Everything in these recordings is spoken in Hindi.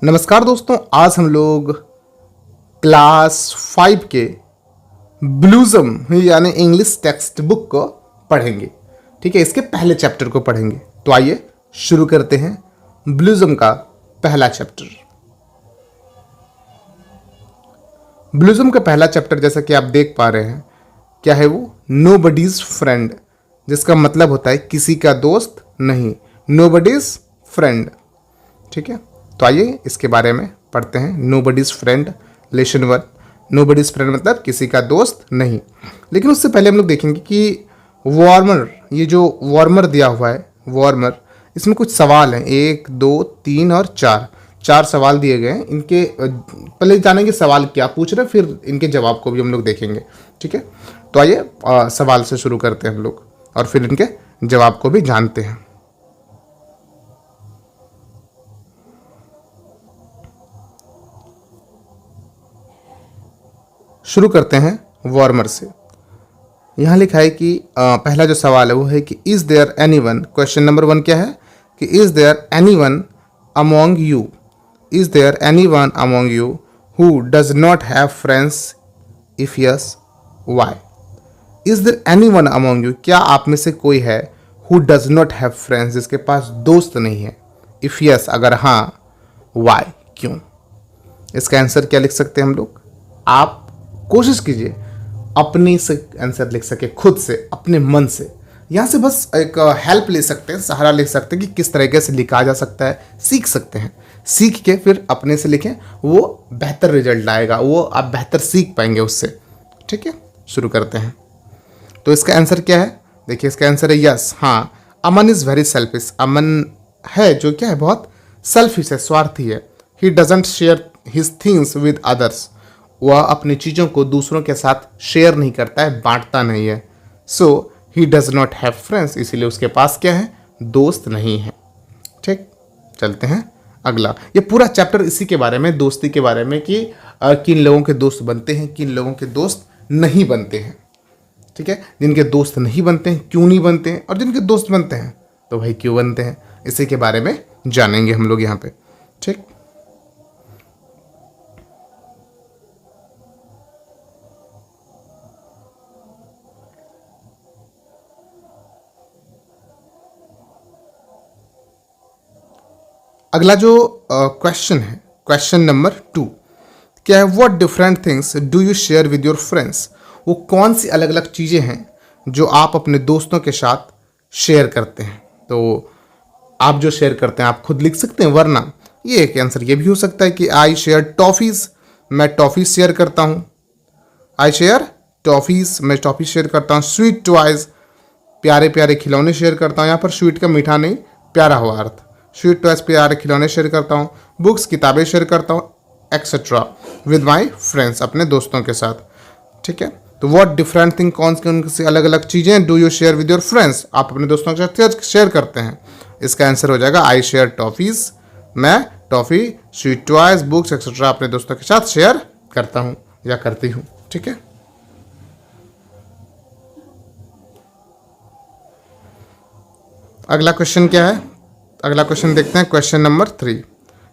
नमस्कार दोस्तों, आज हम लोग क्लास 5 के ब्लूज़म यानी इंग्लिश टेक्स्ट बुक को पढ़ेंगे। ठीक है, इसके पहले चैप्टर को पढ़ेंगे। तो आइए शुरू करते हैं ब्लूज़म का पहला चैप्टर। ब्लूज़म का पहला चैप्टर जैसा कि आप देख पा रहे हैं, क्या है वो? नोबडीज फ्रेंड, जिसका मतलब होता है किसी का दोस्त नहीं। Nobody's friend. ठीक है, तो आइए इसके बारे में पढ़ते हैं। Nobody's friend, lesson 1। Nobody's friend मतलब किसी का दोस्त नहीं। लेकिन उससे पहले हम लोग देखेंगे कि वार्मर, ये जो वार्मर दिया हुआ है, वार्मर, इसमें कुछ सवाल हैं। 1, 2, 3 और 4 सवाल दिए गए हैं। इनके पहले जानेंगे सवाल क्या पूछ रहे हैं, फिर इनके जवाब को भी हम लोग देखेंगे। ठीक है, तो आइए सवाल से शुरू करते हैं हम लोग और फिर इनके जवाब को भी जानते हैं। शुरू करते हैं वार्मर से। यहाँ लिखा है कि पहला जो सवाल है वो है कि is there anyone, question number 1 क्या है कि is there anyone among you, is there anyone among you who does not have friends, if yes why. Is there anyone among you, क्या आप में से कोई है who does not have friends, जिसके पास दोस्त नहीं है। इफ़ यस, अगर हाँ, वाई, क्यों। इसका आंसर क्या लिख सकते हैं हम लोग? आप कोशिश कीजिए अपने से आंसर लिख सके, खुद से, अपने मन से। यहाँ से बस एक हेल्प ले सकते हैं, सहारा ले सकते हैं कि किस तरीके से लिखा जा सकता है, सीख सकते हैं। सीख के फिर अपने से लिखें, वो बेहतर रिजल्ट लाएगा, वो आप बेहतर सीख पाएंगे उससे। ठीक है, शुरू करते हैं। तो इसका आंसर क्या है? देखिए, इसका आंसर है यस, हाँ। अमन इज़ वेरी सेल्फिश, अमन है जो क्या है, बहुत सेल्फिश है, स्वार्थी है। He doesn't share his things with others, वह अपनी चीज़ों को दूसरों के साथ शेयर नहीं करता है, बांटता नहीं है। So he does not have friends, इसीलिए उसके पास क्या है, दोस्त नहीं है। ठीक, चलते हैं अगला। ये पूरा चैप्टर इसी के बारे में, दोस्ती के बारे में कि किन लोगों के दोस्त बनते हैं, किन लोगों के दोस्त नहीं बनते हैं। ठीक है, जिनके दोस्त नहीं बनते हैं क्यों नहीं बनते हैं, और जिनके दोस्त बनते हैं तो भाई क्यों बनते हैं, इसी के बारे में जानेंगे हम लोग यहाँ पे। ठीक, अगला जो क्वेश्चन है, क्वेश्चन नंबर 2 क्या है? What different things do you share with your friends, वो कौन सी अलग अलग चीज़ें हैं जो आप अपने दोस्तों के साथ शेयर करते हैं। तो आप जो शेयर करते हैं आप खुद लिख सकते हैं, वरना ये एक आंसर ये भी हो सकता है कि आई शेयर टॉफ़ीज़, मैं टॉफ़ीज़ शेयर करता हूँ। आई शेयर टॉफ़ीज़, मैं टॉफ़ी शेयर करता हूँ। स्वीट टॉयज़, प्यारे प्यारे खिलौने शेयर करता हूँ। यहाँ पर स्वीट का मीठा नहीं, प्यारा हुआ अर्थ। स्वीट टॉयज, प्यारे खिलौने शेयर करता हूँ। बुक्स, किताबें शेयर करता हूँ, एक्सेट्रा विद माई फ्रेंड्स, अपने दोस्तों के साथ। ठीक है, तो व्हाट डिफरेंट थिंग, कौन सी अलग अलग चीज़ें do you share with your friends, आप अपने दोस्तों के साथ शेयर करते हैं। इसका आंसर हो जाएगा आई शेयर टॉफ़ीज़, मैं toffee, sweet toys, books etcetera अपने दोस्तों के साथ शेयर करता हूँ या करती हूँ। ठीक है, अगला क्वेश्चन क्या है? अगला क्वेश्चन देखते हैं, क्वेश्चन नंबर 3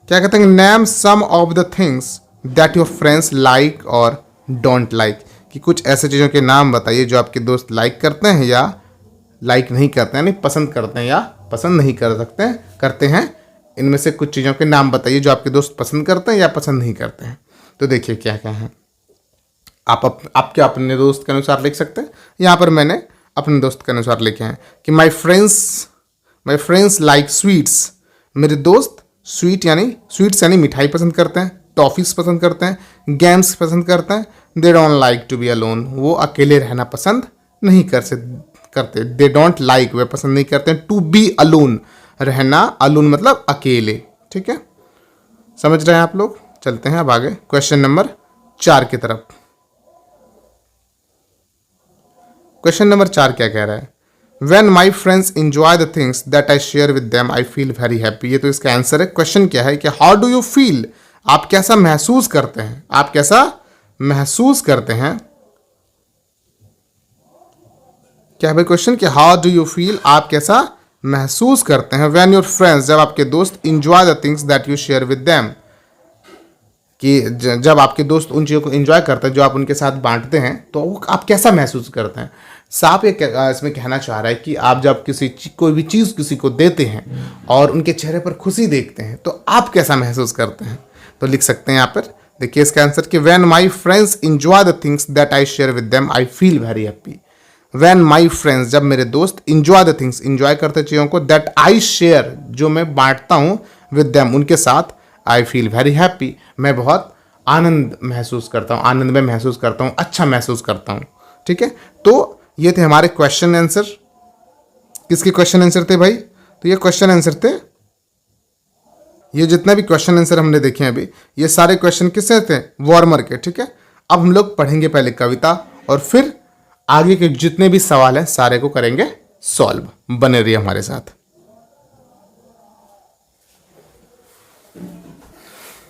क्या कहते हैं? Name some of the things that your friends like और डोंट लाइक, कि कुछ ऐसे चीज़ों के नाम बताइए जो आपके दोस्त लाइक करते हैं या लाइक नहीं करते हैं, यानी पसंद करते हैं या पसंद नहीं कर सकते हैं, करते हैं। इनमें से कुछ चीज़ों के नाम बताइए जो आपके दोस्त पसंद करते हैं या पसंद नहीं करते हैं। तो देखिए क्या क्या है, आप क्या अपने दोस्त के अनुसार लिख सकते हैं। यहाँ पर मैंने अपने दोस्त के अनुसार लिखे हैं कि माई फ्रेंड्स लाइक स्वीट्स, मेरे दोस्त स्वीट्स यानी मिठाई पसंद करते हैं, टॉफ़ीज़ पसंद करते हैं, गेम्स पसंद करते हैं। They don't like to be alone, वो अकेले रहना पसंद नहीं करते। दे डोंट लाइक, वे पसंद नहीं करते हैं। टू बी अलोन, रहना, अलोन मतलब अकेले। ठीक है, समझ रहे हैं आप लोग। चलते हैं अब आगे क्वेश्चन नंबर 4 की तरफ। क्वेश्चन नंबर 4 क्या कह रहा है? When my friends enjoy the things that I share with them, I feel very happy. ये तो इसका आंसर है। क्वेश्चन क्या है कि how do you feel, आप कैसा महसूस करते हैं, आप कैसा महसूस करते हैं। क्या है क्वेश्चन कि हाउ डू यू फील, आप कैसा महसूस करते हैं। व्हेन योर फ्रेंड्स, जब आपके दोस्त enjoy the things that you share with them, कि जब आपके दोस्त उन चीज़ों को एंजॉय करते हैं जो आप उनके साथ बांटते हैं तो आप कैसा महसूस करते हैं। साहब ये इसमें कहना चाह रहा है कि आप जब कोई भी चीज़ किसी को देते हैं और उनके चेहरे पर खुशी देखते हैं तो आप कैसा महसूस करते हैं। तो लिख सकते हैं यहाँ पर, देखिए इसका आंसर कि when my friends enjoy the things that I share with them I feel very happy. When my friends, जब मेरे दोस्त इंजॉय द थिंग्स, इंजॉय करते चीज़ों को, दैट आई शेयर, जो मैं बांटता हूँ, विद देम, उनके साथ, आई फील वेरी हैप्पी, मैं बहुत आनंद महसूस करता हूँ, आनंद में महसूस करता हूँ, अच्छा महसूस करता हूँ। ठीक है, तो ये थे हमारे क्वेश्चन आंसर। किसके क्वेश्चन आंसर थे भाई? तो ये क्वेश्चन आंसर थे, ये जितना भी क्वेश्चन आंसर हमने देखे हैं अभी, ये सारे क्वेश्चन किससे थे? वार्मर के। ठीक है, अब हम लोग पढ़ेंगे पहले कविता और फिर आगे के जितने भी सवाल हैं सारे को करेंगे सॉल्व। बने रहिए हमारे साथ।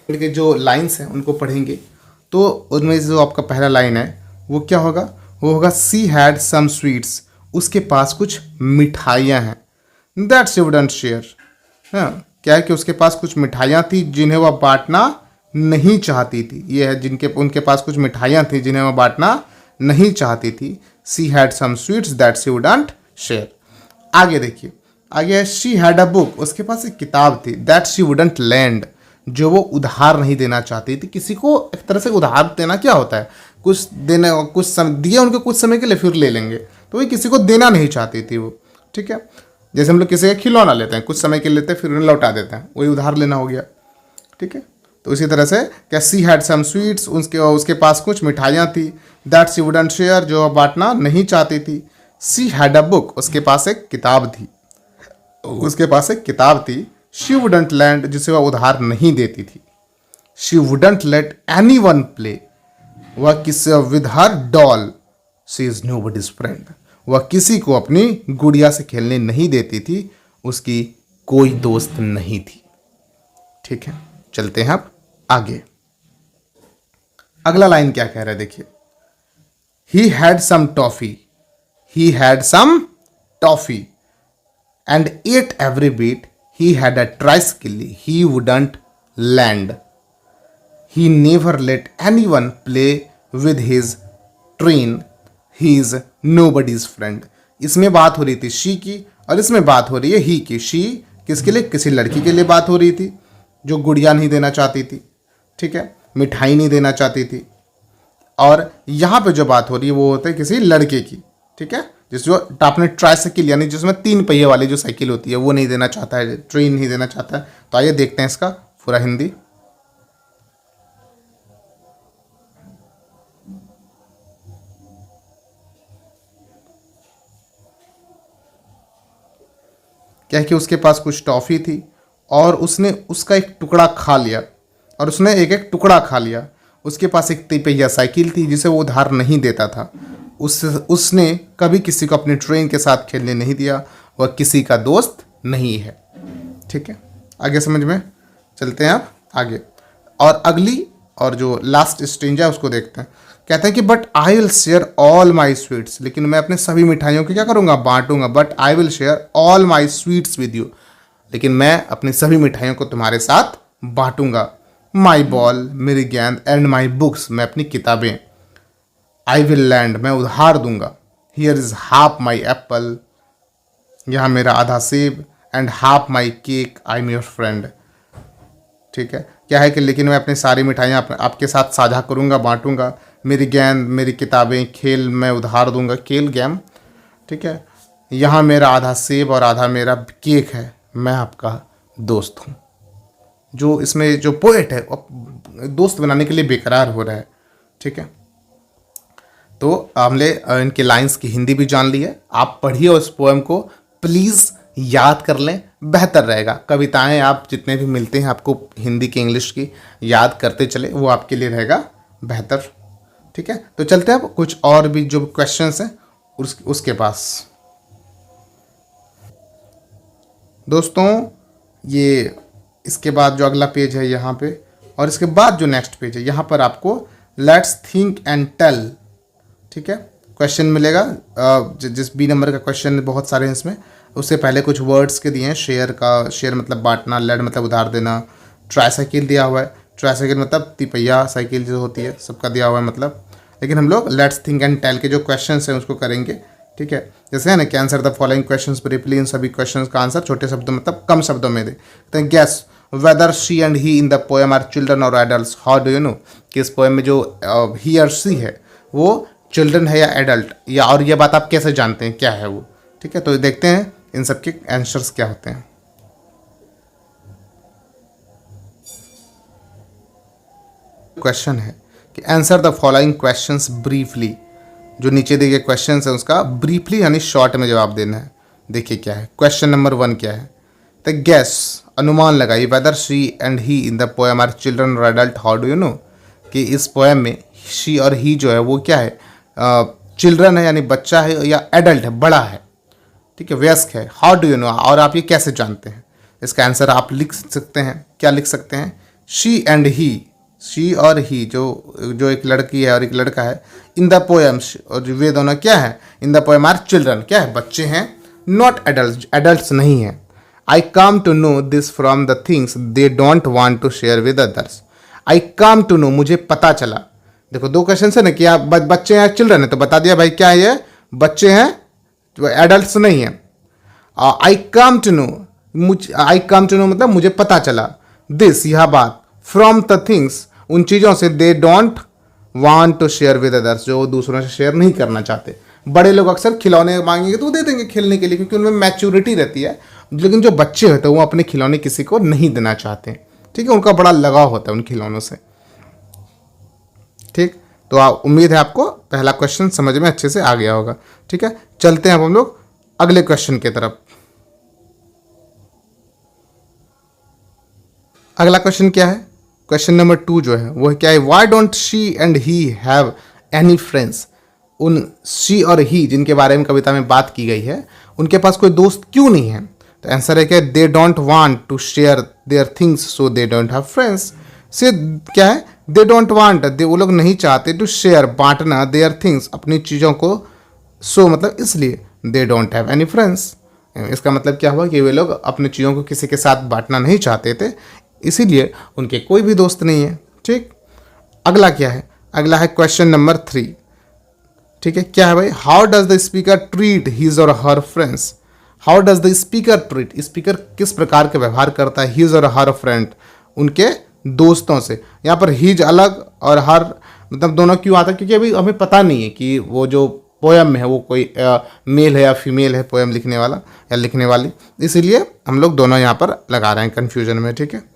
के जो लाइंस हैं उनको पढ़ेंगे तो उनमें जो आपका पहला लाइन है वो क्या होगा? वो होगा सी हैड सम स्वीट्स, उसके पास कुछ मिठाइयाँ हैं, दैट शी वुडंट शेयर। हाँ, क्या है कि उसके पास कुछ मिठाइयाँ थी जिन्हें वह बांटना नहीं चाहती थी। ये है उनके पास कुछ मिठाइयाँ थी जिन्हें वह बांटना नहीं चाहती थी। She had some sweets that she wouldn't share. आगे देखिए, आगे है शी हैड अ बुक, उसके पास एक किताब थी, दैट शी वुडंट लैंड, जो वो उधार नहीं देना चाहती थी। किसी को एक तरह से उधार देना क्या होता है? कुछ देने, कुछ समय दिया उनको कुछ समय के लिए, फिर ले लेंगे, तो वही किसी को देना नहीं चाहती थी वो। ठीक है, जैसे हम लोग किसी का खिलौना लेते हैं, कुछ समय के लिए लेते हैं फिर उन्हें लौटा देते हैं, वही उधार लेना हो गया। ठीक है, तो इसी तरह से क्या सी हैड सम स्वीट्स, उसके पास कुछ मिठाइयाँ थी, दैट शी वुडंट शेयर, जो बांटना नहीं चाहती थी। सी हैड अ बुक, उसके पास एक किताब थी, उसके पास एक किताब थी। शी वुडंट लैंड, जिसे वह उधार नहीं देती थी। She wouldn't let any one play, वह किसी with her doll, she is nobody's friend, वह किसी को अपनी गुड़िया से खेलने नहीं देती थी, उसकी कोई दोस्त नहीं थी। ठीक है, चलते हैं अब आगे। अगला लाइन क्या कह रहा है देखिए, he had some toffee, he had some toffee and ate every bit, he had a tricycle he wouldn't lend, he never let anyone play with his train, he is nobody's friend। इसमें बात हो रही थी शी की और इसमें बात हो रही है ही की। शी किसके लिए? किसी लड़की के लिए बात हो रही थी जो गुड़िया नहीं देना चाहती थी। ठीक है, मिठाई नहीं देना चाहती थी। और यहाँ पे जो बात हो रही है वो होता है किसी लड़के की। ठीक है, जो आपने ट्राइसाइकिल यानी जिसमें 3 पहिए वाली जो साइकिल होती है वो नहीं देना चाहता है, ट्रेन नहीं देना चाहता है। तो आइए देखते हैं इसका पूरा हिंदी। क्या है कि उसके पास कुछ टॉफी थी और उसने उसका एक टुकड़ा खा लिया, और उसने एक एक टुकड़ा खा लिया। उसके पास एक 3 पहिया साइकिल थी जिसे वो उधार नहीं देता था। उसने कभी किसी को अपनी ट्रेन के साथ खेलने नहीं दिया, वह किसी का दोस्त नहीं है। ठीक है, आगे समझ में चलते हैं आप आगे। और अगली और जो लास्ट स्ट्रेंज है उसको देखते हैं। कहते हैं कि but I will share all my sweets, लेकिन मैं अपने सभी मिठाइयों की क्या करूँगा? बांटूंगा। But I will share all my sweets with you, लेकिन मैं अपनी सभी मिठाइयों को तुम्हारे साथ बांटूंगा। माई बॉल, मेरी गेंद, एंड माई बुक्स, मैं अपनी किताबें। आई विल लैंड, मैं उधार दूंगा। Here is half my Apple, यहाँ मेरा आधा सेब, and half my cake, I am your friend. ठीक है, क्या है कि लेकिन मैं अपनी सारी मिठाइयाँ आपके साथ साझा करूँगा, बांटूंगा। मेरी गेंद, मेरी किताबें, खेल मैं उधार दूंगा, खेल गेम। ठीक है, यहाँ मेरा आधा सेब और आधा मेरा केक है, मैं आपका दोस्त हूँ। जो इसमें जो पोएट है दोस्त बनाने के लिए बेकरार हो रहा है। ठीक है, तो हमने इनके लाइंस की हिंदी भी जान ली है। आप पढ़िए उस पोएम को, प्लीज़ याद कर लें, बेहतर रहेगा। कविताएं आप जितने भी मिलते हैं आपको हिंदी की, इंग्लिश की, याद करते चले, वो आपके लिए रहेगा बेहतर। ठीक है, तो चलते हैं अब कुछ और भी जो क्वेश्चंस हैं उसके पास। दोस्तों ये इसके बाद जो अगला पेज है यहाँ पे, और इसके बाद जो नेक्स्ट पेज है यहाँ पर आपको लेट्स थिंक एंड टेल, ठीक है, क्वेश्चन मिलेगा। जिस बी नंबर का क्वेश्चन बहुत सारे हैं इसमें, उससे पहले कुछ वर्ड्स के दिए हैं। शेयर का, शेयर मतलब बांटना, लेड मतलब उधार देना, ट्राइसाइकिल दिया हुआ है। ट्राइसाइकिल मतलब तिपहिया साइकिल जो होती है, सबका दिया हुआ है मतलब। लेकिन हम लोग लेट्स थिंक एंड टेल के जो क्वेश्चंस हैं उसको करेंगे, ठीक है। जैसे है ना कि answer the following questions briefly, इन सभी क्वेश्चंस का आंसर छोटे शब्दों मतलब कम शब्दों में दे। तो guess whether she and he in the poem are children और adult. How do you know कि इस पोएम में जो ही और सी है वो चिल्ड्रन है या एडल्ट, या और ये बात आप कैसे जानते हैं क्या है वो, ठीक है। तो देखते हैं इन सब के आंसर्स क्या होते हैं। क्वेश्चन है कि answer the following questions briefly. जो नीचे दिए गए क्वेश्चन है उसका ब्रीफली यानी शॉर्ट में जवाब देना है। देखिए क्या है क्वेश्चन नंबर 1 क्या है। तो गेस अनुमान लगाइए whether she and he in the poem are children और adult. How do you know कि इस पोएम में शी और ही जो है वो क्या है, चिल्ड्रन है यानी बच्चा है या एडल्ट है बड़ा है, ठीक है, वयस्क है। हाउ डू यू नो, और आप ये कैसे जानते हैं। इसका आंसर आप लिख सकते हैं, क्या लिख सकते हैं, शी एंड ही, शी और ही जो एक लड़की है और एक लड़का है, इन द पोएम, और वे दोनों क्या है, in the poem are children, क्या है बच्चे हैं, नॉट एडल्ट, एडल्ट नहीं है। I come to know this from the things they don't want to share with others. I come to know मुझे पता चला। देखो दो क्वेश्चन है ना कि आप बच्चे हैं चिल्ड्रन है, तो बता दिया भाई क्या है ये बच्चे हैं, तो एडल्ट नहीं है। I come to know, I come to know मतलब मुझे पता चला, दिस यह बात, फ्रॉम द थिंग्स उन चीज़ों से, they don't want to share with others जो दूसरों से शेयर नहीं करना चाहते। बड़े लोग अक्सर खिलौने मांगेंगे तो दे देंगे खेलने के लिए क्योंकि उनमें मैच्योरिटी रहती है, लेकिन जो बच्चे होते हैं वो अपने खिलौने किसी को नहीं देना चाहते, ठीक है, उनका बड़ा लगाव होता है उन खिलौनों से, ठीक। तो उम्मीद है आपको पहला क्वेश्चन समझ में अच्छे से आ गया होगा, ठीक है। चलते हैं अब हम लोग अगले क्वेश्चन की तरफ। अगला क्वेश्चन क्या है, क्वेश्चन नंबर 2 जो है वो क्या है, why don't she and he have any friends. उन शी और ही जिनके बारे में कविता में बात की गई है उनके पास कोई दोस्त क्यों नहीं है। तो आंसर है क्या, they don't want to share their things so they don't have friends. से क्या है, दे डोंट वांट, दे वो लोग नहीं चाहते, टू शेयर बांटना, देयर थिंग्स अपनी चीज़ों को, सो मतलब इसलिए, दे डोंट हैव एनी फ्रेंड्स। इसका मतलब क्या हुआ कि वे लोग अपनी चीज़ों को किसी के साथ बांटना नहीं चाहते थे, इसीलिए उनके कोई भी दोस्त नहीं है, ठीक। अगला क्या है, अगला है क्वेश्चन नंबर 3, ठीक है। क्या है भाई, how does the speaker treat his और her friends. How does the speaker treat, speaker किस प्रकार के व्यवहार करता है, हिज और हर फ्रेंड उनके दोस्तों से। यहाँ पर हिज अलग और हर मतलब दोनों क्यों आता है, क्योंकि अभी हमें पता नहीं है कि वो जो पोएम में है वो कोई मेल है या फीमेल है पोएम लिखने वाला या लिखने वाली, इसीलिए हम लोग दोनों यहाँ पर लगा रहे हैं कन्फ्यूजन में, ठीक है।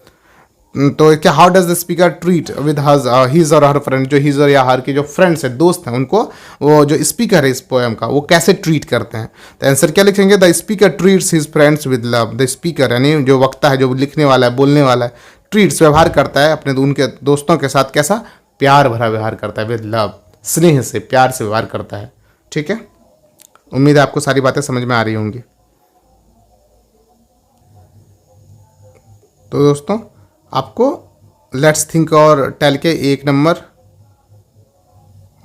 तो क्या, how does the speaker treat with his और हर फ्रेंड, जो हिज और या हर के जो फ्रेंड्स हैं दोस्त हैं उनको वो जो स्पीकर है इस पोएम का वो कैसे ट्रीट करते हैं। तो आंसर क्या लिखेंगे, the speaker treats his friends with love. The speaker यानी जो वक्ता है, जो लिखने वाला है, बोलने वाला है, ट्रीट्स व्यवहार करता है अपने उनके दोस्तों के साथ कैसा, प्यार भरा व्यवहार करता है, विद लव स्नेह से, प्यार से व्यवहार करता है, ठीक है। उम्मीद है आपको सारी बातें समझ में आ रही होंगी। तो दोस्तों आपको लेट्स थिंक और टेल के 1 नंबर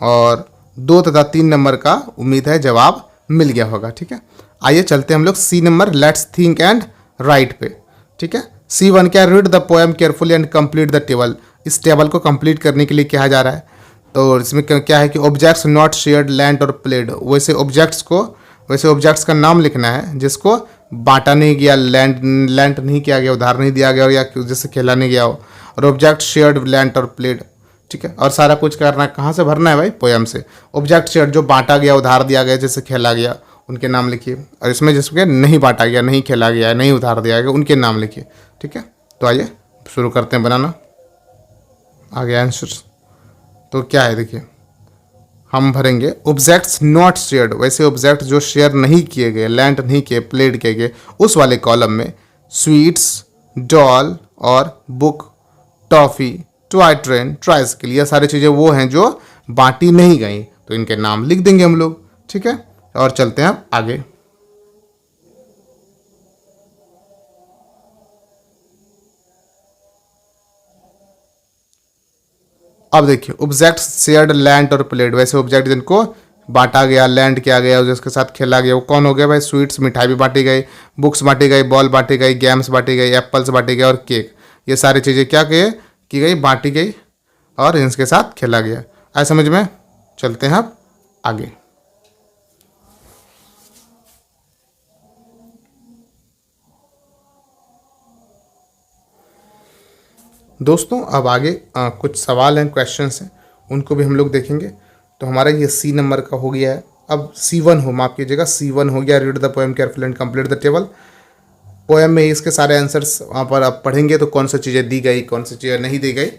और 2 तथा 3 नंबर का उम्मीद है जवाब मिल गया होगा, ठीक है। आइए चलते हैं हम लोग C number let's think and write पे, ठीक है। C1 क्या, read the poem carefully and complete the table. इस टेबल को कंप्लीट करने के लिए कहा जा रहा है। तो इसमें क्या है कि ऑब्जेक्ट्स नॉट शेयर्ड, लैंड और प्लेड, वैसे ऑब्जेक्ट्स का नाम लिखना है जिसको बांटा नहीं गया, लैंड नहीं किया गया, उधार नहीं दिया गया और या जैसे खेला नहीं गया हो, और ऑब्जेक्ट शेयर्ड, लैंड और प्लेड, ठीक है। और सारा कुछ करना है कहाँ से भरना है भाई, पोएम से। ऑब्जेक्ट शेयर्ड जो बांटा गया, उधार दिया गया, जैसे खेला गया, उनके नाम लिखिए। और इसमें जिसके नहीं बांटा गया, नहीं खेला गया, नहीं उधार दिया गया, उनके नाम लिखिए, ठीक है। तो आइए शुरू करते हैं बनाना। आ गया आंसर। तो क्या है देखिए, हम भरेंगे ऑब्जेक्ट्स नॉट शेयर्ड, वैसे ऑब्जेक्ट जो शेयर नहीं किए गए, लैंड नहीं किए, प्लेड किए गए, उस वाले कॉलम में स्वीट्स, डॉल और book, toffee, toy train, tricycle, ये सारी चीज़ें वो हैं जो बांटी नहीं गई, तो इनके नाम लिख देंगे हम लोग, ठीक है। और चलते हैं अब आगे। अब देखिए ऑब्जेक्ट शेयर्ड, लैंड और प्लेड, वैसे ऑब्जेक्ट जिनको बांटा गया, लैंड किया गया और जिसके साथ खेला गया वो कौन हो गया भाई, स्वीट्स, मिठाई भी बांटी गई, बुक्स बांटी गई, बॉल बांटी गई, गेम्स बांटी गई, एप्पल्स बांटे गए और केक, ये सारी चीज़ें क्या किए, की गई, बांटी गई और इनके साथ खेला गया। आए समझ में? चलते हैं अब आगे। दोस्तों अब आगे कुछ सवाल हैं, क्वेश्चंस हैं, उनको भी हम लोग देखेंगे। तो हमारा ये सी नंबर का हो गया है। अब C1 हो, माफ कीजिएगा, C1 हो गया, read the poem careful and complete the table. Poem में ही इसके सारे आंसर्स वहाँ पर आप पढ़ेंगे तो कौन सी चीज़ें दी गई, कौन सी चीज़ें नहीं दी गई,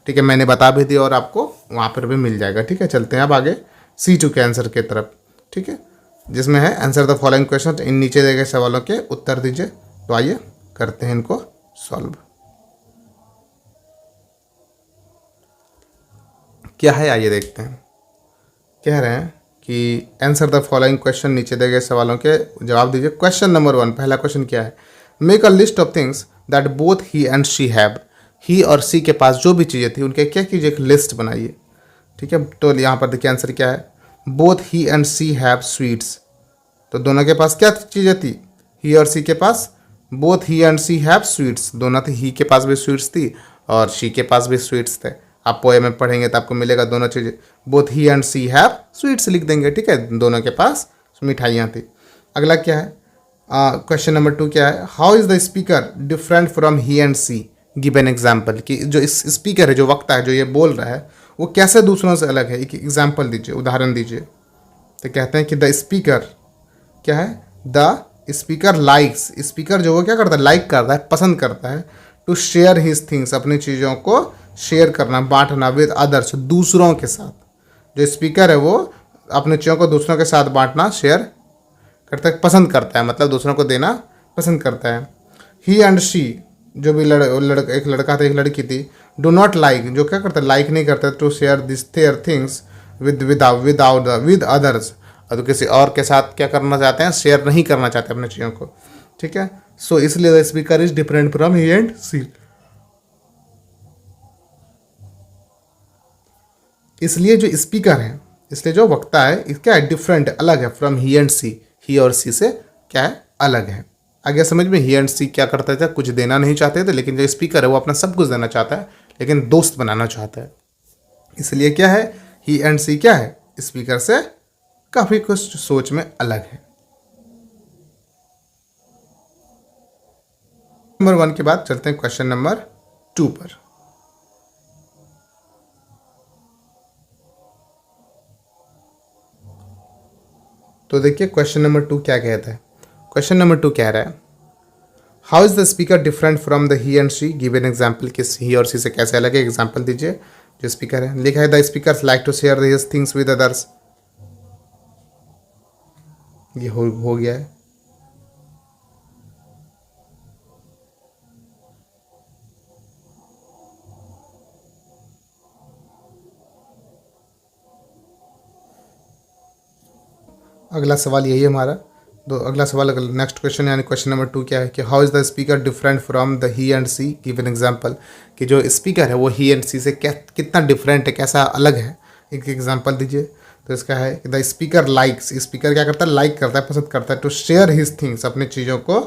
ठीक है, मैंने बता भी दी और आपको वहाँ पर भी मिल जाएगा। ठीक है, चलते हैं अब आगे C2 के आंसर की तरफ। ठीक है, जिसमें है आंसर द फॉलोइंग क्वेश्चन, इन नीचे दिए गए सवालों के उत्तर दीजिए। तो आइए करते हैं इनको सॉल्व। क्या है आइए देखते हैं। कह रहे हैं कि आंसर द फॉलोइंग क्वेश्चन, नीचे दिए गए सवालों के जवाब दीजिए। क्वेश्चन नंबर 1, पहला क्वेश्चन क्या है? Make a list of things that both he and she have. He और सी के पास जो भी चीज़ें थी उनके क्या कीजिए, एक लिस्ट बनाइए। ठीक है, तो यहाँ पर देखिए आंसर क्या है, both he and she have sweets. तो दोनों के पास क्या चीज़ें थी? ही और सी के पास, both he and she have sweets, दोनों थे, ही के पास भी स्वीट्स थी और शी के पास भी स्वीट्स थे। आप पोएम में पढ़ेंगे तो आपको मिलेगा दोनों चीज़ें, both he and she have sweets लिख देंगे। ठीक है, दोनों के पास मिठाइयाँ थी। अगला क्या है, क्वेश्चन नंबर 2 क्या है? How is the speaker different from he and she, give an example. कि जो इस स्पीकर है, जो वक्ता है, जो ये बोल रहा है, वो कैसे दूसरों से अलग है, एक एग्जाम्पल दीजिए, उदाहरण दीजिए। तो कहते हैं कि द स्पीकर क्या है, द स्पीकर लाइक्स, स्पीकर जो वो क्या करता है, लाइक करता है, पसंद करता है, टू शेयर हिज थिंग्स, अपनी चीज़ों को शेयर करना, बांटना, विद अदर्स, दूसरों के साथ। जो स्पीकर है वो अपनी चीज़ों को दूसरों के साथ बांटना, शेयर करता है, पसंद करता है, मतलब दूसरों को देना पसंद करता है। ही एंड शी, जो भी एक लड़का था, एक लड़की थी, डू नॉट लाइक, जो क्या करता है, लाइक नहीं करता, to share this their things with others, और तो किसी और के साथ क्या करना चाहते हैं, शेयर नहीं करना चाहते अपने चीज़ों को। ठीक है, सो इसलिए the speaker is different from he and she. इसलिए जो स्पीकर है, इसलिए जो वक्ता है, क्या है, डिफरेंट, अलग है, फ्रॉम ही एंड सी, ही और सी से क्या है, अलग है। आगे समझ में? ही एंड सी क्या करते थे, कुछ देना नहीं चाहते थे, लेकिन जो स्पीकर है वो अपना सब कुछ देना चाहता है, लेकिन दोस्त बनाना चाहता है। इसलिए क्या है, ही एंड सी क्या है, स्पीकर से काफ़ी कुछ सोच में अलग है। नंबर 1 के बाद चलते हैं क्वेश्चन नंबर 2 पर। तो देखिए क्वेश्चन नंबर 2 क्या कहता है। क्वेश्चन नंबर 2 कह रहा है, how is the speaker different from the he and she, give an example. किस ही और सी से कैसे अलग है, एग्जाम्पल दीजिए। जो स्पीकर है, लिखा है the speaker like to share his things with others. ये हो गया है। अगला सवाल यही है हमारा। तो अगला सवाल, नेक्स्ट क्वेश्चन यानी क्वेश्चन नंबर 2 क्या है कि how is the speaker different from the he and she, give an example. कि जो स्पीकर है वो ही एंड सी से कितना डिफरेंट है, कैसा अलग है, एक एग्जाम्पल दीजिए। तो इसका है कि द स्पीकर लाइक्स, स्पीकर क्या करता है, लाइक करता है, पसंद करता है, टू शेयर हिज थिंग्स, अपनी चीज़ों को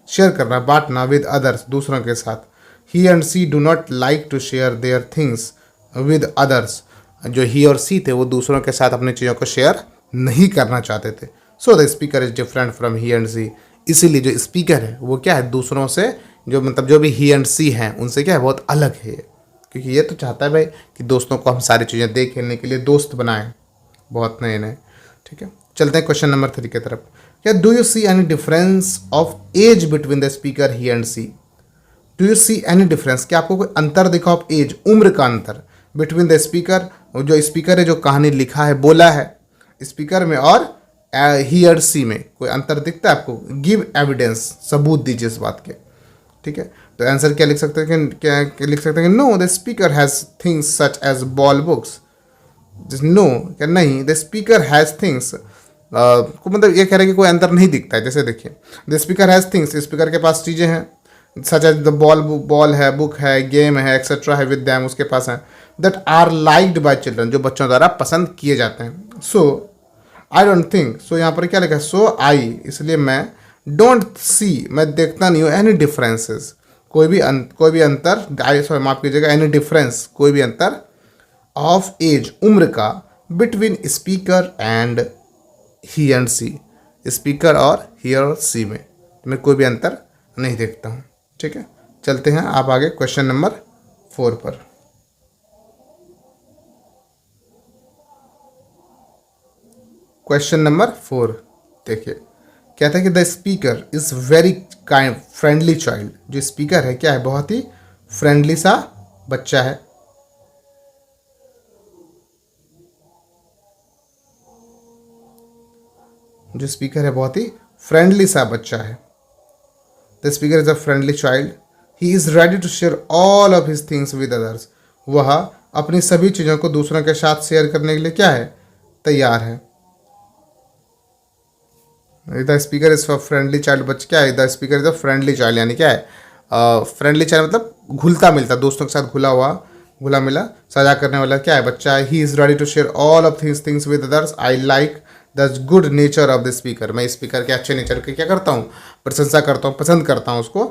शेयर करना, बांटना, विद अदर्स, दूसरों के साथ। He and she do not like to share their things with others. जो ही और सी थे वो दूसरों के साथ अपनी चीज़ों को शेयर नहीं करना चाहते थे। So the speaker is different from he and she. इसीलिए जो स्पीकर है वो क्या है, दूसरों से, जो मतलब जो भी ही एंड सी हैं उनसे क्या है, बहुत अलग है। क्योंकि ये तो चाहता है भाई कि दोस्तों को हम सारी चीज़ें दे, खेलने के लिए दोस्त बनाएं, बहुत नए नए। ठीक है, चलते हैं क्वेश्चन नंबर 3 की तरफ। क्या do you see any difference of age between the speaker he and she. Do you see any difference, क्या आपको कोई अंतर दिखा ऑफ एज, उम्र का अंतर, बिटवीन द स्पीकर, जो स्पीकर है जो कहानी लिखा है, बोला है स्पीकर में, और ही और सी में कोई अंतर दिखता है आपको? गिव एविडेंस, सबूत दीजिए इस बात के। ठीक है, तो आंसर क्या लिख सकते हैं, क्या लिख सकते हैं? No the speaker has things such as ball books. No क्या नहीं, द स्पीकर हैज़ थिंग्स, को मतलब ये कह रहे हैं कि कोई अंतर नहीं दिखता है। जैसे देखिए, the speaker has things, speaker के पास चीज़ें हैं, सच एज द बॉल है, बुक है, गेम है, एक्सेट्रा है, विद दैम, उसके पास है, that are liked by children, जो बच्चों द्वारा पसंद किए जाते हैं। सो आई डोंट थिंक, सो यहाँ पर क्या लिखा है, सो आई, इसलिए मैं, डोंट सी, मैं देखता नहीं हूँ, एनी डिफरेंसेस, कोई भी अंतर, सॉरी माफ कीजिएगा, एनी डिफरेंस, कोई भी अंतर ऑफ एज, उम्र का, between speaker and he and she, speaker और ही और सी में मैं कोई भी अंतर नहीं देखता हूँ। ठीक है, चलते हैं आप आगे क्वेश्चन नंबर 4 पर। क्वेश्चन नंबर 4 देखिए, कहता है कि the speaker is very kind friendly child. जो स्पीकर है क्या है, बहुत ही फ्रेंडली सा बच्चा है। जो स्पीकर है बहुत ही फ्रेंडली सा बच्चा है। The speaker is a friendly child, he is ready to share all of his things with others. वह अपनी सभी चीज़ों को दूसरों के साथ शेयर करने के लिए क्या है, तैयार है। The speaker is for friendly child, बच्चा क्या है, the speaker is a friendly child, यानी क्या है, फ्रेंडली चाइल्ड मतलब घुलता मिलता, दोस्तों के साथ घुला मिला सजा करने वाला क्या है, बच्चा है। He is ready to share all of things with others. I like the good nature of the speaker. मैं स्पीकर के अच्छे नेचर की क्या करता हूँ, प्रशंसा करता हूँ, पसंद करता हूँ उसको।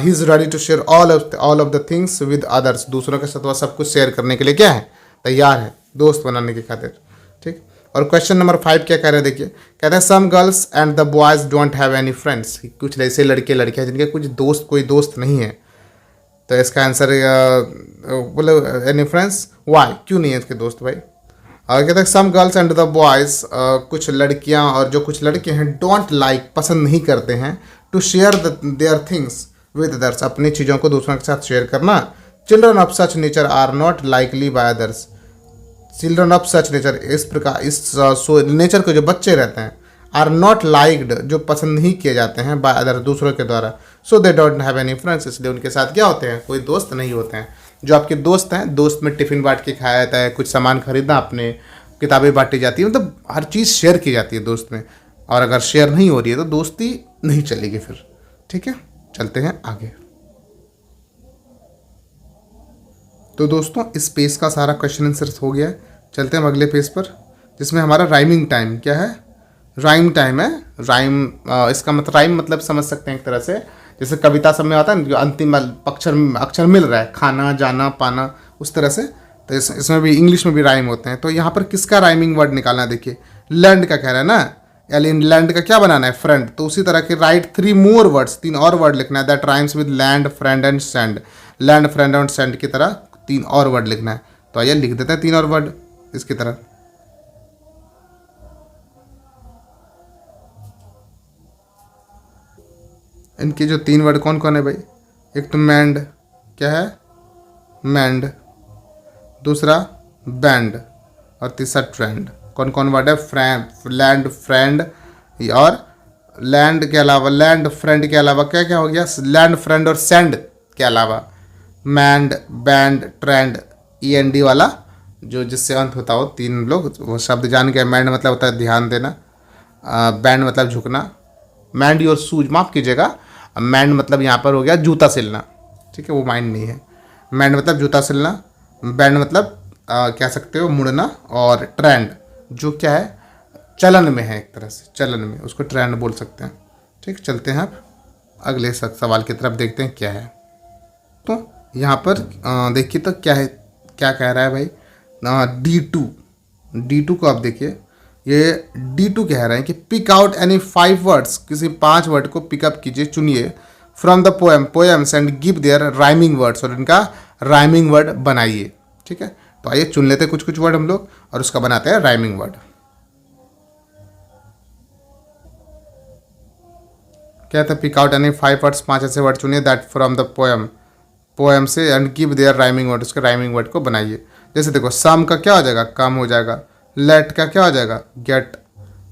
He is ready to share all of the things with others. दूसरों के साथ वह सब कुछ शेयर करने के लिए क्या है, तैयार है, दोस्त बनाने की खातिर। ठीक, और क्वेश्चन नंबर 5 क्या कह रहे हैं देखिए, कहते हैं some girls and the boys don't have any friends. कुछ ऐसे लड़के लड़कियां जिनके कोई दोस्त नहीं है। तो इसका आंसर बोले एनी फ्रेंड्स, वाई, क्यों नहीं है इसके दोस्त भाई। और कहते हैं some girls and the boys, कुछ लड़कियां और जो कुछ लड़के हैं, डोंट लाइक, पसंद नहीं करते हैं, to share their things with others, अपनी चीज़ों को दूसरों के साथ शेयर करना। Children of such nature are not likely by others. Children of such nature, इस प्रकार इस नेचर के जो बच्चे रहते हैं, आर नॉट लाइक्ड, जो पसंद नहीं किए जाते हैं, बाय अदर, दूसरों के द्वारा। So they don't have any friends, इसलिए उनके साथ क्या होते हैं, कोई दोस्त नहीं होते हैं। जो आपके दोस्त हैं, दोस्त में टिफ़िन बांट के खाया जाता है, कुछ सामान खरीदना, अपने किताबें बांटी जाती है, मतलब हर चीज़ शेयर की जाती है दोस्त में। और अगर शेयर नहीं हो रही है तो दोस्ती नहीं चलेगी फिर। ठीक है, चलते हैं आगे। तो दोस्तों इस पेज का सारा क्वेश्चन आंसर हो गया है। चलते हैं अगले पेज पर, जिसमें हमारा राइमिंग टाइम क्या है, राइम टाइम है। राइम इसका मतलब, राइम मतलब समझ सकते हैं एक तरह से, जैसे कविता सब में आता है ना, जो अंतिम अक्षर मिल रहा है, खाना, जाना, पाना, उस तरह से। तो इसमें भी इंग्लिश में भी राइम होते हैं। तो यहाँ पर किसका राइमिंग वर्ड निकालना है देखिए, लैंड का कह रहा है ना, यानी लैंड का क्या बनाना है, फ्रेंड। तो उसी तरह के राइट 3 मोर वर्ड्स, 3 और वर्ड लिखना है, that rhymes with land, friend and sand. Land, friend and sand की तरह 3 और वर्ड लिखना है। तो आइए लिख देते हैं 3 और वर्ड इसकी तरह। इनके जो 3 वर्ड कौन कौन है भाई, एक तो मैंड, क्या है, मैंड, दूसरा बैंड, और तीसरा ट्रेंड। कौन कौन वर्ड है, लैंड, फ्रेंड, और लैंड के अलावा, लैंड फ्रेंड के अलावा क्या क्या हो गया, लैंड, फ्रेंड और सैंड के अलावा मैंड, बैंड, ट्रेंड, END वाला जो जिससे अंत होता हो। 3 लोग वो शब्द जान गए। मैंड मतलब होता है ध्यान देना, बैंड मतलब झुकना, मैंड योर शूज, माफ़ कीजिएगा, मैंड मतलब यहाँ पर हो गया जूता सिलना। ठीक है, वो माइंड नहीं है। मैंड मतलब जूता सिलना, बैंड मतलब कह सकते हो मुड़ना, और ट्रेंड जो क्या है, चलन में है, एक तरह से चलन में, उसको ट्रेंड बोल सकते हैं। ठीक, चलते हैं आप अगले सवाल की तरफ, देखते हैं क्या है। तो यहाँ पर देखिए तो क्या है, क्या कह रहा है भाई, D2 को आप देखिए, ये D2 कह रहे हैं कि पिक आउट एनी 5 वर्ड्स, किसी 5 वर्ड को पिकअप कीजिए, चुनिए, from the poems and give their rhyming words, और इनका राइमिंग वर्ड बनाइए। ठीक है, तो आइए चुन लेते हैं कुछ कुछ वर्ड हम लोग, और उसका बनाते हैं राइमिंग वर्ड। क्या था, पिक आउट एनी 5 वर्ड्स, 5 ऐसे वर्ड चुनिए, दैट फ्रॉम द पोएम से, and give their rhyming word, उसके राइमिंग वर्ड को बनाइए। जैसे देखो, सम का क्या हो जाएगा, कम हो जाएगा, लेट का क्या हो जाएगा, गेट,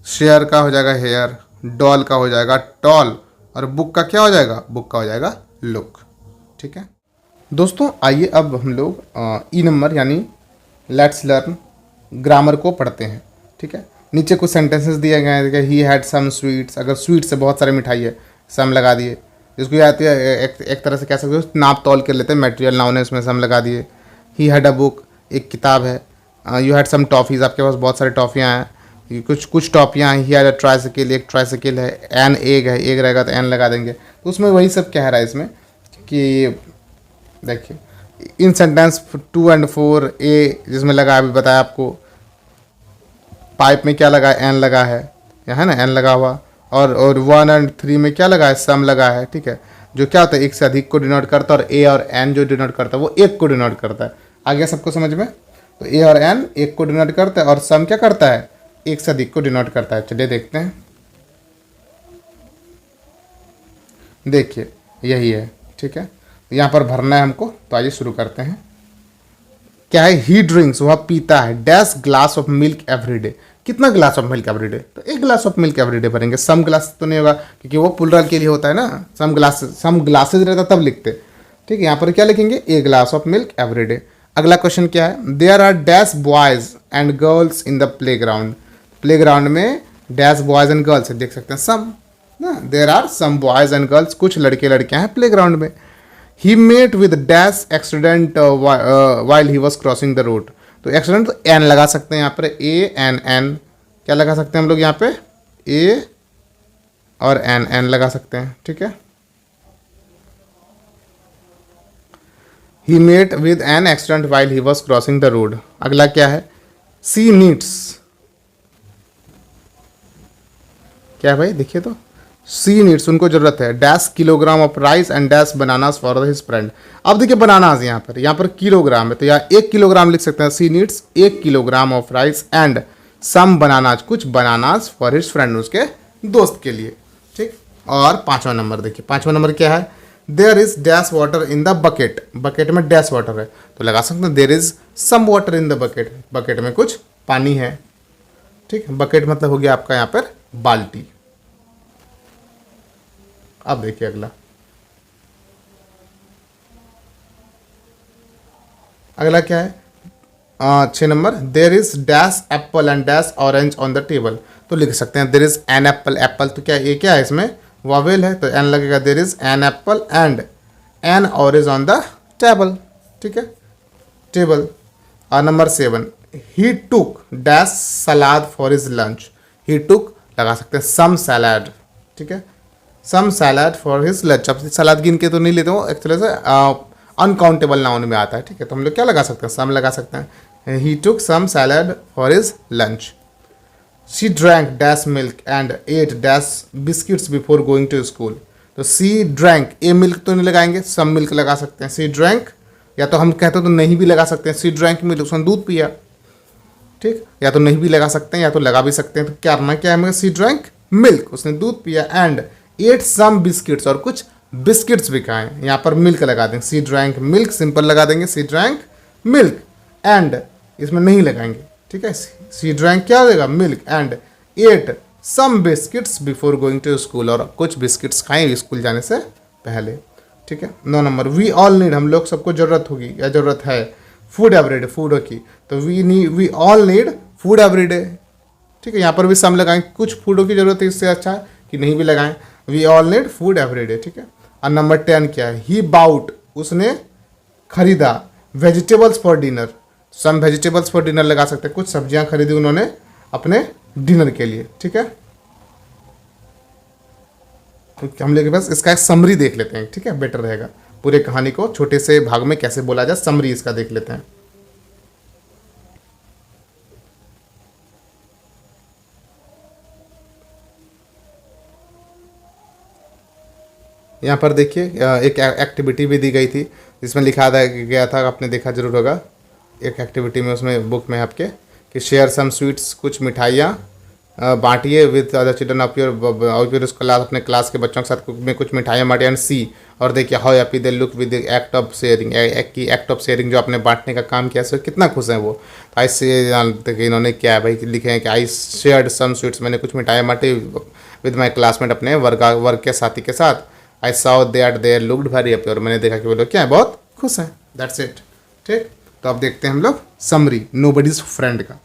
शेयर का हो जाएगा हेयर, डॉल का हो जाएगा टॉल, और बुक का क्या हो जाएगा, बुक का हो जाएगा लुक। ठीक है दोस्तों, आइए अब हम लोग ई नंबर यानी लेट्स लर्न ग्रामर को पढ़ते हैं। ठीक है, नीचे कुछ सेंटेंसेस दिए गए हैं, ही हैड सम स्वीट्स, अगर स्वीट से बहुत सारे मिठाई है, सम लगा दिए, जिसको आती है एक तरह से कह सकते हो नाप तौल कर लेते हैं, मटेरियल नाउन है, उसमें सम लगा दिए। ही हैड अ बुक, एक किताब है। यू हैड सम टॉफ़ीज़, आपके पास बहुत सारी टॉफ़ियाँ हैं, कुछ टॉफ़ियाँ हैं। ही हैड अ ट्राइसाइकिल, एक ट्राइसाइकिल है। एन एग है, एग रहेगा तो एन लगा देंगे। तो उसमें वही सब कह रहा है इसमें कि देखिए इन सेंटेंस 2 and 4 ए जिसमें लगा है, अभी बताया आपको। पाइप में क्या लगा है, एन लगा है, यहाँ है ना एन लगा हुआ। और 1 and 3 में क्या लगा है, सम लगा है, ठीक है। जो क्या होता है एक से अधिक को डिनोट करता है, और ए और एन जो डिनोट करता है वो एक को डिनोट करता है। आ गया सबको समझ में? तो ए और एन एक को डिनोट करता है और सम क्या करता है, एक से अधिक को डिनोट करता है। चलिए देखते हैं। देखिए यही है, ठीक है। यहाँ पर भरना है हमको, तो आइए शुरू करते हैं। क्या है, ही ड्रिंक्स, वह पीता है, dash glass of milk every day. कितना glass of milk every day, तो एक glass of milk every day भरेंगे। सम ग्लास तो नहीं होगा क्योंकि वो प्लुरल के लिए होता है ना, सम ग्लासेज रहता तब लिखते, ठीक है। यहाँ पर क्या लिखेंगे, a glass of milk every day. अगला क्वेश्चन क्या है, there are dash boys and girls in the playground. Playground में डैश बॉयज एंड गर्ल्स देख सकते हैं, सम ना, there are some boys and girls, कुछ लड़के लड़कियां हैं प्ले ग्राउंड में। He met with dash accident while he was crossing the road. तो एक्सीडेंट तो एन लगा सकते हैं यहाँ पर, ए एन एन क्या लगा सकते हैं हम लोग यहाँ पे, ए और एन एन लगा सकते हैं, ठीक है। He met with an accident while he was crossing the road. अगला क्या है, सी नीड्स, क्या है भाई देखिए तो, सी नीड्स उनको जरूरत है dash kilogram of rice and dash bananas for his friend. अब देखिए बनानास यहाँ पर किलोग्राम है, तो यहाँ 1 किलोग्राम लिख सकते हैं। She needs 1 kilogram of rice and some bananas, कुछ बनानास फॉर हिज फ्रेंड, उसके दोस्त के लिए, ठीक। और 5वां नंबर देखिए, 5वां नंबर क्या है, there is dash water in the bucket. Bucket में डैश वाटर है तो लगा सकते हैं there is some water in the bucket. Bucket में कुछ पानी है, ठीक। बकेट मतलब हो गया आपका यहाँ पर बाल्टी। अब देखिए अगला, अगला क्या है, 6 number, there is dash Apple and dash orange on the table. तो लिख सकते हैं देर इज एन एप्पल, एप्पल तो क्या ये क्या है, इसमें वावेल है तो एन लगेगा, there is an apple and an orange on the table, ठीक है, टेबल। और number 7, he took dash salad for his lunch. He took लगा सकते हैं सम सैलाड, ठीक है, some salad for his lunch. अब सलाद गिन के तो नहीं लेते हो, एक्चुअली से अनकाउंटेबल नाउन में आता है, ठीक है। तो हम लोग क्या लगा सकते हैं, सम लगा सकते हैं। He took some salad for his lunch. She drank dash milk and ate dash biscuits before going to school. तो सी ड्रैंक, ए मिल्क तो नहीं लगाएंगे, सम मिल्क लगा सकते हैं। सी ड्रैंक, या तो हम कहते हैं तो नहीं भी लगा सकते हैं, सी ड्रैंक मिल्क, उसने दूध पिया, ठीक। या तो नहीं भी लगा सकते हैं या तो लगा भी सकते हैं। तो क्या करना क्या है, सी ड्रैंक मिल्क, उसने दूध पिया, एंड एट सम बिस्किट्स, और कुछ बिस्किट्स भी खाएं। यहाँ पर मिल्क लगा देंगे, सी ड्रैंक मिल्क सिंपल लगा देंगे, सी ड्रैंक मिल्क, एंड इसमें नहीं लगाएंगे, ठीक है। सी ड्रैंक क्या हो जाएगा, milk, and ate some biscuits before going to school, और कुछ बिस्किट्स खाएं स्कूल जाने से पहले, ठीक है। 9 नंबर, वी ऑल नीड, हम लोग सबको जरूरत होगी या जरूरत है, फूड एवरीडे, फूड की। तो we all need food every day, ठीक है। यहाँ पर भी सम लगाएं, कुछ फूडों की जरूरत है, इससे अच्छा है कि नहीं भी लगाएं। We all need food every day, ठीक है। और नंबर 10 क्या है, ही बाउट, उसने खरीदा, vegetables for dinner. Some vegetables for dinner लगा सकते हैं, कुछ सब्जियां खरीदी उन्होंने अपने डिनर के लिए, ठीक है। तो हम लोग के पास इसका एक समरी देख लेते हैं, ठीक है, बेटर रहेगा। पूरे कहानी को छोटे से भाग में कैसे बोला जाए, समरी इसका देख लेते हैं। यहाँ पर देखिए एक एक्टिविटी भी दी गई थी जिसमें लिखा गया था, आपने देखा जरूर होगा। एक एक्टिविटी में उसमें बुक में आपके कि शेयर सम स्वीट्स, कुछ मिठाइयाँ बांटिए with other children of your class, अपने क्लास के बच्चों के साथ में कुछ मिठाइयाँ बांटिए, एंड सी, और देखिए how happy they look with act of sharing, act of sharing जो आपने बांटने का काम किया है कितना खुश हैं वो। तो आई से इन्होंने क्या है भाई लिखे हैं कि आई शेयर्ड सम स्वीट्स, मैंने कुछ मिठाइयाँ बांटी विद माई क्लासमेट, अपने वर्ग के साथी के साथ। I saw that they looked very happy, और मैंने देखा कि वो लोग क्या है बहुत खुश हैं। दैट्स इट, ठीक। तो अब देखते हैं हम लोग समरी नोबडीज फ्रेंड का।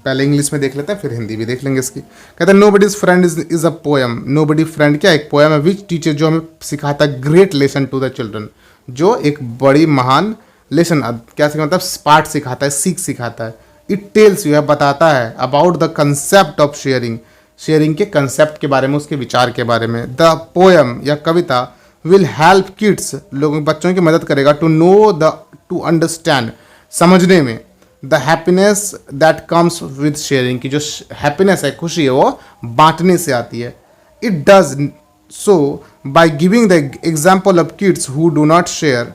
पहले इंग्लिश में देख लेते हैं फिर हिंदी भी देख लेंगे इसकी। कहते हैं nobody's friend is a poem. Nobody friend क्या एक पोएम है विच टीचर, जो हमें सिखाता है great lesson to the children, जो एक बड़ी महान लेसन क्या सिखाता मतलब पाठ सिखाता है, सीख सिखाता है। इट टेल्स यू, बताता है about the concept of sharing, sharing के कंसेप्ट के बारे में, उसके विचार के बारे में। द पोएम या कविता विल हेल्प किड्स, लोगों बच्चों की मदद करेगा to know the, to understand, समझने में, the happiness that comes with sharing, की जो हैप्पीनेस है, खुशी है, वो बांटने से आती है। It does so by giving the example of kids who do not share,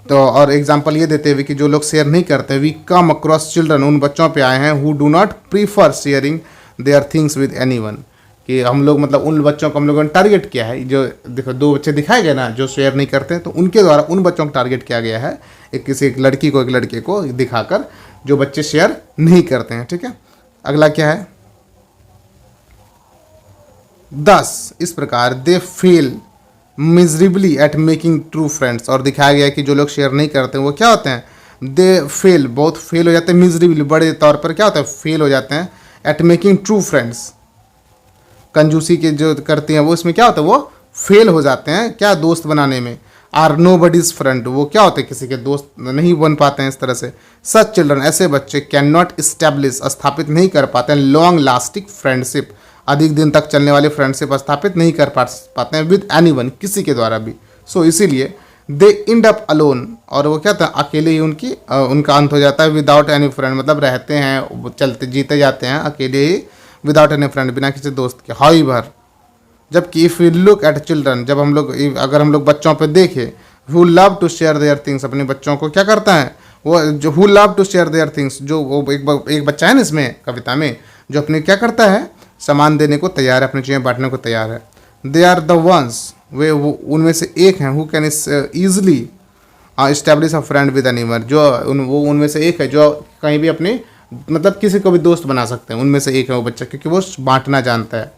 तो और एग्जाम्पल ये देते हुए कि जो लोग शेयर नहीं करते, वी कम अक्रॉस चिल्ड्रन, उन बच्चों पे आए हैं who do not prefer sharing their things with anyone, कि हम लोग मतलब उन बच्चों को हम लोगों ने टारगेट किया है। जो देखो 2 बच्चे दिखाए गए ना जो शेयर नहीं करते हैं, तो उनके द्वारा उन बच्चों को टारगेट किया गया है, एक लड़की को एक लड़के को दिखाकर, जो बच्चे शेयर नहीं करते हैं। ठीक है, अगला क्या है, 10 इस प्रकार they fail miserably at making true friends, और दिखाया गया है कि जो लोग शेयर नहीं करते वो क्या होते हैं, दे फेल, बहुत फेल हो जाते हैं, मिजरेबली बड़े तौर पर क्या होता है, फेल हो जाते हैं, एट मेकिंग ट्रू फ्रेंड्स, कंजूसी के जो करती हैं वो इसमें क्या होता है, वो फेल हो जाते हैं क्या, दोस्त बनाने में। आर नो बडीज फ्रेंड, वो क्या होते हैं, किसी के दोस्त नहीं बन पाते हैं इस तरह से। सच चिल्ड्रन, ऐसे बच्चे कैन नॉट इस्टेब्लिश, स्थापित नहीं कर पाते हैं, लॉन्ग लास्टिंग फ्रेंडशिप, अधिक दिन तक चलने वाली फ्रेंडशिप स्थापित नहीं कर पाते हैं, विद एनीवन, किसी के द्वारा भी। सो इसीलिए दे इंड अप अलोन, और वो क्या था, अकेले ही उनका अंत हो जाता है, विदाउट एनी फ्रेंड, मतलब रहते हैं, चलते जीते जाते हैं अकेले ही, विदाउट एनी फ्रेंड, बिना किसी दोस्त के। हाउएवर, जबकि if you look at children, जब हम लोग अगर हम लोग बच्चों पे देखें, who love to share their things, अपने बच्चों को क्या करता है वो, जो who love to share their things, जो वो एक बच्चा है ना इसमें कविता में, जो अपने क्या करता है, सामान देने को तैयार है, अपनी चीज़ें बांटने को तैयार है। दे आर द वंस, वे वो उनमें से एक हैं, who can easily establish a friend with anyone, जो वो उनमें से एक है जो कहीं भी अपने मतलब किसी को भी दोस्त बना सकते हैं, उनमें से एक है वो बच्चा, क्योंकि वो बांटना जानता है।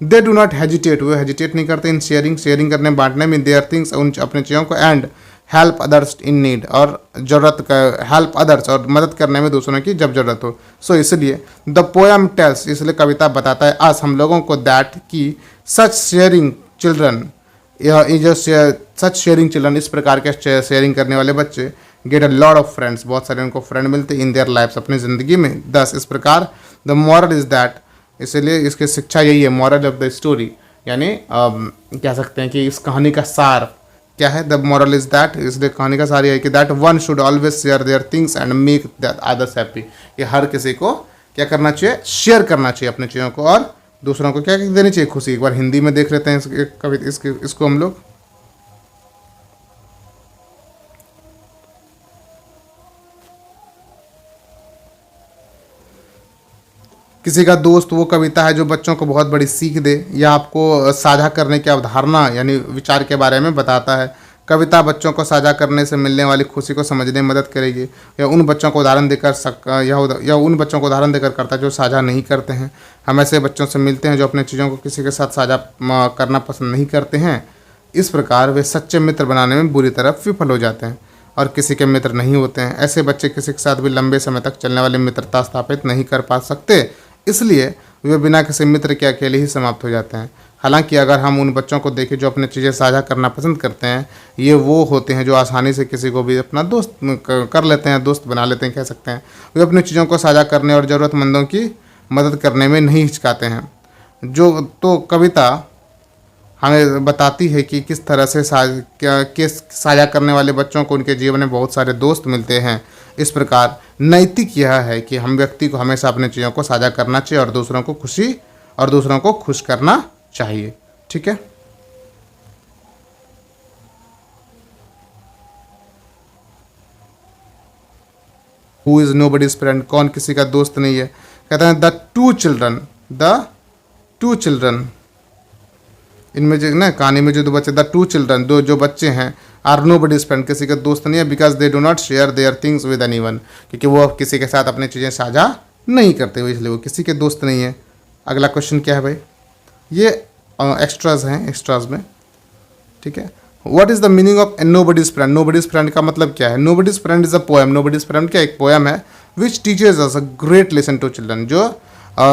दे डू नॉट हेजिटेट, वो हेजिटेट नहीं करते इन शेयरिंग, शेयरिंग करने बांटने में, देयर थिंग्स, उन अपने चीज़ों को, and help others in need, और ज़रूरत का हेल्प अदर्स, और मदद करने में दूसरों की जब ज़रूरत हो। सो इसलिए द पोएम टेल्स, इसलिए कविता बताता है अस, हम लोगों को, दैट की सच शेयरिंग चिल्ड्रन, यह जो सच शेयरिंग चिल्ड्रन, इस प्रकार के शेयरिंग करने वाले बच्चे, get a lot of friends, बहुत सारे उनको फ्रेंड मिलते इन देयर लाइफ्स, अपनी ज़िंदगी में। 10 इस प्रकार द मॉरल इज़ दैट, इसलिए इसकी शिक्षा यही है, मॉरल ऑफ द स्टोरी, यानी कह सकते हैं कि इस कहानी का सार क्या है, द मॉरल इज़ दैट, इसलिए कहानी का सार यह है कि that one should always share their things and make others happy, कि हर किसी को क्या करना चाहिए, शेयर करना चाहिए अपनी चीज़ों को, और दूसरों को क्या देनी चाहिए, खुशी। एक बार हिंदी में देख लेते हैं इसको हम लोग। किसी का दोस्त वो कविता है जो बच्चों को बहुत बड़ी सीख दे, या आपको साझा करने की अवधारणा यानी विचार के बारे में बताता है। कविता बच्चों को साझा करने से मिलने वाली खुशी को समझने में मदद करेगी, या उन बच्चों को उदाहरण देकर या उन बच्चों को उदाहरण देकर करता है जो साझा नहीं करते हैं। हम ऐसे बच्चों से मिलते हैं जो अपने चीज़ों को किसी के साथ साझा करना पसंद नहीं करते हैं। इस प्रकार वे सच्चे मित्र बनाने में बुरी तरह विफल हो जाते हैं और किसी के मित्र नहीं होते हैं। ऐसे बच्चे किसी के साथ भी लंबे समय तक चलने वाली मित्रता स्थापित नहीं कर पा सकते, इसलिए वे बिना किसी मित्र के अकेले ही समाप्त हो जाते हैं। हालांकि अगर हम उन बच्चों को देखें जो अपनी चीज़ें साझा करना पसंद करते हैं, ये वो होते हैं जो आसानी से किसी को भी अपना दोस्त कर लेते हैं, दोस्त बना लेते हैं कह सकते हैं। वे अपनी चीज़ों को साझा करने और ज़रूरतमंदों की मदद करने में नहीं हिचकाते हैं। जो तो कविता हमें बताती है कि किस तरह से साझा करने वाले बच्चों को उनके जीवन में बहुत सारे दोस्त मिलते हैं। इस प्रकार नैतिक यह है कि हम व्यक्ति को हमेशा अपनी चीज़ों को साझा करना चाहिए और दूसरों को खुश करना चाहिए। ठीक है, हु इज़ नोबडीज फ्रेंड, कौन किसी का दोस्त नहीं है। कहते हैं द टू चिल्ड्रन, इनमें जो ना कहानी में जो दो बच्चे, द टू चिल्ड्रन, दो जो बच्चे हैं, आर नोबडीज फ्रेंड, किसी का दोस्त नहीं है, because they do not share their things with anyone, क्योंकि वो किसी के साथ अपनी चीज़ें साझा नहीं करते हुए, इसलिए वो किसी के दोस्त नहीं है। अगला क्वेश्चन क्या है भाई, ये एक्स्ट्राज हैं, एक्स्ट्राज में। ठीक है, what is the meaning of nobody's friend. Nobody's friend का मतलब क्या है। Nobody's friend is a poem, nobody's friend क्या एक पोएम है, which teaches us a great lesson to children, जो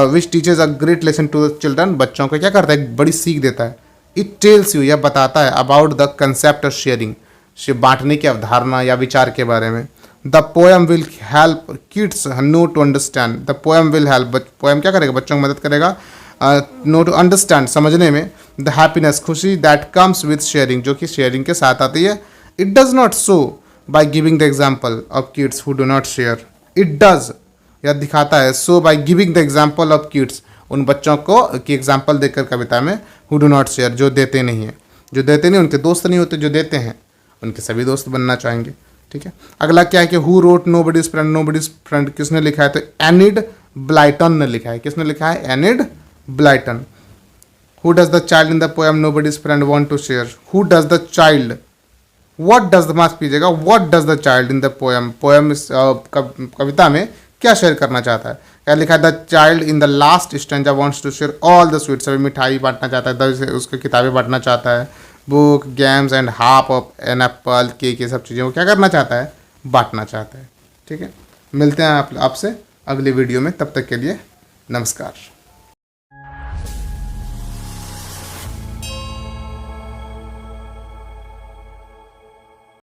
which teaches a great lesson to children, बच्चों को क्या करता है, एक बड़ी सीख देता है। इट टेल्स यू, यह बताता है, about the concept of sharing, सिर्फ बांटने की अवधारणा या विचार के बारे में। The poem will help kids know to understand. The poem will help, poem क्या करेगा, बच्चों को मदद करेगा नो टू अंडरस्टैंड, समझने में। द हैप्पीनेस, खुशी दैट कम्स विद शेयरिंग, जो कि शेयरिंग के साथ आती है। It does not show by giving the example of kids who do not share. It does, यह दिखाता है, so by giving the example of kids, उन बच्चों को की एग्जाम्पल देकर कविता में, हु डू नॉट शेयर, जो देते नहीं हैं। जो देते नहीं उनके दोस्त नहीं होते, जो देते हैं उनके सभी दोस्त बनना चाहेंगे। ठीक है, अगला क्या है कि who wrote nobody's friend. Nobody's friend किसने लिखा है, तो एनिड ब्लाइटन ने लिखा है। किसने लिखा है, Enid Blyton. Who does the child in the poem nobody's friend want to share. Who does the child, what does the, माफ कीजिएगा, what does the child in the poem, poem इस कविता में क्या शेयर करना चाहता है। क्या लिखा है, the child in the last stanza wants to share all the sweets, सभी मिठाई बांटना चाहता है, उसकी किताबें बांटना चाहता है, book, games and half of an apple, cake, ये सब चीज़ें वो क्या करना चाहता है, बांटना चाहता है। ठीक है, मिलते हैं आपसे अगली वीडियो में, तब तक के लिए नमस्कार।